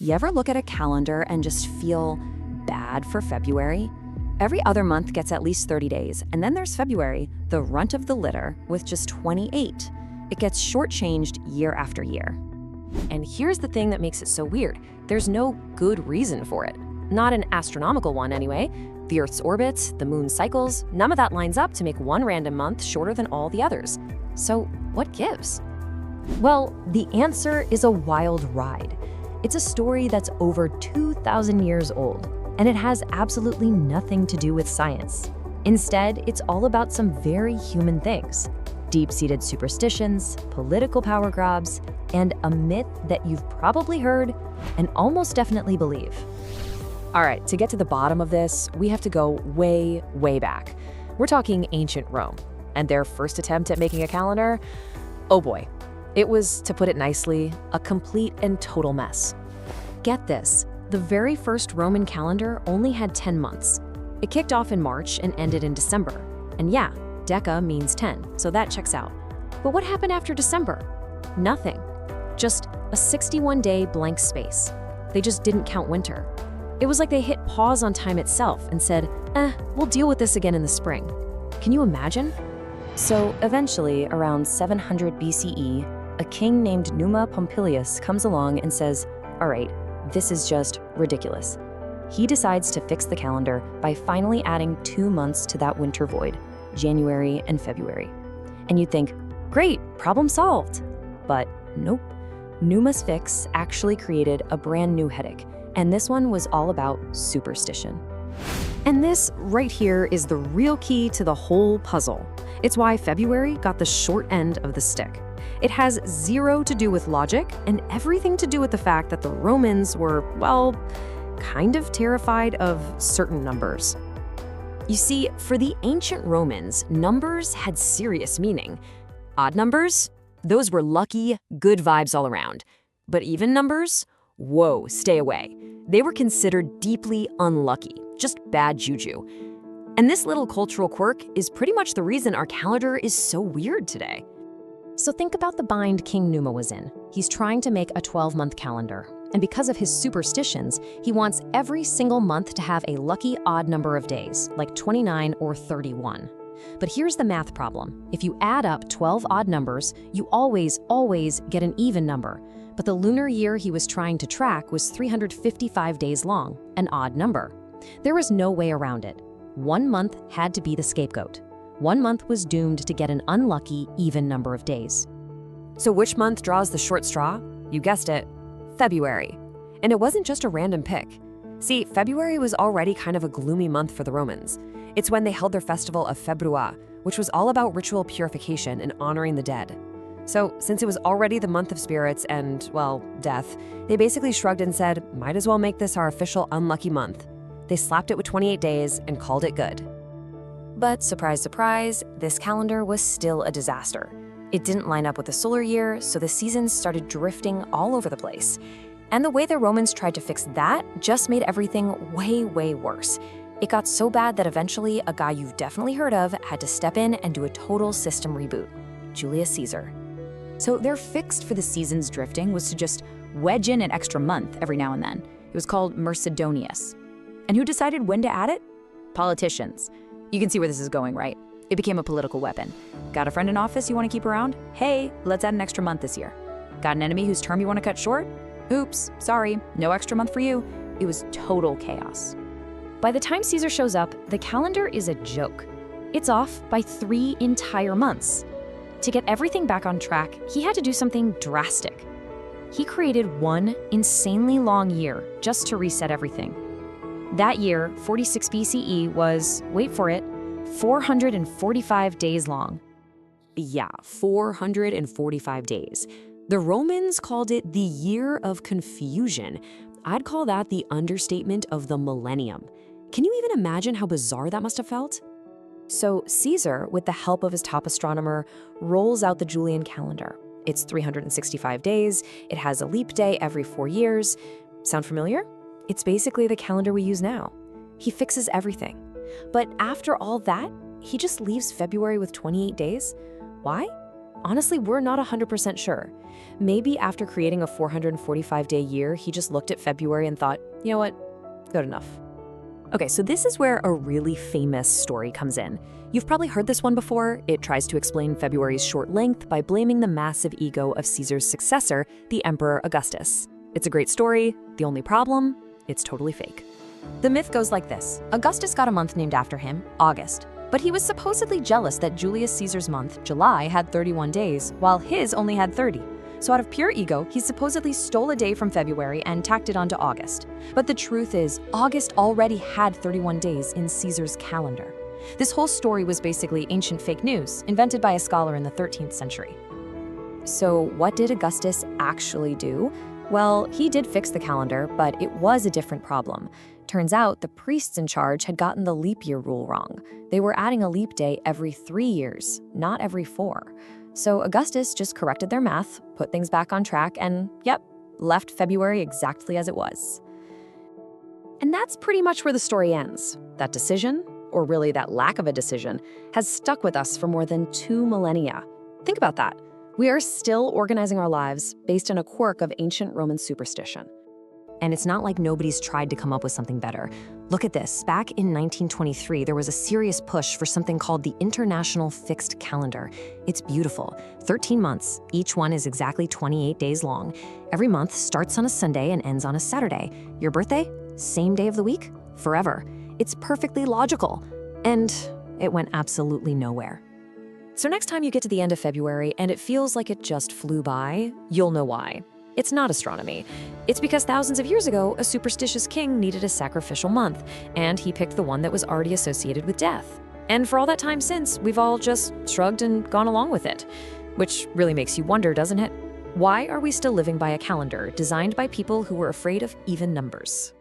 You ever look at a calendar and just feel bad for February? Every other month gets at least 30 days, and then there's February, the runt of the litter, with just 28. It gets shortchanged year after year. And here's the thing that makes it so weird. There's no good reason for it. Not an astronomical one, anyway. The Earth's orbit, the moon's cycles, none of that lines up to make one random month shorter than all the others. So what gives? Well, the answer is a wild ride. It's a story that's over 2,000 years old, and it has absolutely nothing to do with science. Instead, it's all about some very human things: deep-seated superstitions, political power grabs, and a myth that you've probably heard and almost definitely believe. All right, to get to the bottom of this, we have to go way, way back. We're talking ancient Rome, and their first attempt at making a calendar, oh boy. It was, to put it nicely, a complete and total mess. Get this, the very first Roman calendar only had 10 months. It kicked off in March and ended in December. And yeah, Deca means 10, so that checks out. But what happened after December? Nothing. Just a 61-day blank space. They just didn't count winter. It was like they hit pause on time itself and said, we'll deal with this again in the spring. Can you imagine? So eventually, around 700 BCE, a king named Numa Pompilius comes along and says, all right, this is just ridiculous. He decides to fix the calendar by finally adding 2 months to that winter void, January and February. And you'd think, great, problem solved. But nope. Numa's fix actually created a brand new headache, and this one was all about superstition. And this right here is the real key to the whole puzzle. It's why February got the short end of the stick. It has zero to do with logic and everything to do with the fact that the Romans were, well, kind of terrified of certain numbers. You see, for the ancient Romans, numbers had serious meaning. Odd numbers? Those were lucky, good vibes all around. But even numbers? Whoa, stay away. They were considered deeply unlucky, just bad juju. And this little cultural quirk is pretty much the reason our calendar is so weird today. So think about the bind King Numa was in. He's trying to make a 12-month calendar. And because of his superstitions, he wants every single month to have a lucky odd number of days, like 29 or 31. But here's the math problem. If you add up 12 odd numbers, you always get an even number. But the lunar year he was trying to track was 355 days long, an odd number. There was no way around it. 1 month had to be the scapegoat. 1 month was doomed to get an unlucky, even number of days. So which month draws the short straw? You guessed it, February. And it wasn't just a random pick. See, February was already kind of a gloomy month for the Romans. It's when they held their festival of Februà, which was all about ritual purification and honoring the dead. So since it was already the month of spirits and, well, death, they basically shrugged and said, might as well make this our official unlucky month. They slapped it with 28 days and called it good. But surprise, surprise, this calendar was still a disaster. It didn't line up with the solar year, so the seasons started drifting all over the place. And the way the Romans tried to fix that just made everything way, way worse. It got so bad that eventually a guy you've definitely heard of had to step in and do a total system reboot, Julius Caesar. So their fix for the seasons drifting was to just wedge in an extra month every now and then. It was called Mercedonius. And who decided when to add it? Politicians. You can see where this is going, right? It became a political weapon. Got a friend in office you want to keep around? Hey, let's add an extra month this year. Got an enemy whose term you want to cut short? Oops, sorry, no extra month for you. It was total chaos. By the time Caesar shows up, the calendar is a joke. It's off by 3 entire months. To get everything back on track, he had to do something drastic. He created one insanely long year just to reset everything. That year, 46 BCE, was, wait for it, 445 days long. Yeah, 445 days. The Romans called it the Year of Confusion. I'd call that the understatement of the millennium. Can you even imagine how bizarre that must have felt? So Caesar, with the help of his top astronomer, rolls out the Julian calendar. It's 365 days. It has a leap day every 4 years. Sound familiar? It's basically the calendar we use now. He fixes everything. But after all that, he just leaves February with 28 days. Why? Honestly, we're not 100% sure. Maybe after creating a 445-day year, he just looked at February and thought, you know what, good enough. Okay, so this is where a really famous story comes in. You've probably heard this one before. It tries to explain February's short length by blaming the massive ego of Caesar's successor, the Emperor Augustus. It's a great story. The only problem, it's totally fake. The myth goes like this. Augustus got a month named after him, August. But he was supposedly jealous that Julius Caesar's month, July, had 31 days, while his only had 30. So out of pure ego, he supposedly stole a day from February and tacked it onto August. But the truth is, August already had 31 days in Caesar's calendar. This whole story was basically ancient fake news, invented by a scholar in the 13th century. So what did Augustus actually do? Well, he did fix the calendar, but it was a different problem. Turns out the priests in charge had gotten the leap year rule wrong. They were adding a leap day every 3 years, not every 4. So Augustus just corrected their math, put things back on track, and yep, left February exactly as it was. And that's pretty much where the story ends. That decision, or really that lack of a decision, has stuck with us for more than 2 millennia. Think about that. We are still organizing our lives based on a quirk of ancient Roman superstition. And it's not like nobody's tried to come up with something better. Look at this. Back in 1923, there was a serious push for something called the International Fixed Calendar. It's beautiful. 13 months. Each one is exactly 28 days long. Every month starts on a Sunday and ends on a Saturday. Your birthday? Same day of the week? Forever. It's perfectly logical. And it went absolutely nowhere. So next time you get to the end of February and it feels like it just flew by, you'll know why. It's not astronomy. It's because thousands of years ago, a superstitious king needed a sacrificial month, and he picked the one that was already associated with death. And for all that time since, we've all just shrugged and gone along with it. Which really makes you wonder, doesn't it? Why are we still living by a calendar designed by people who were afraid of even numbers?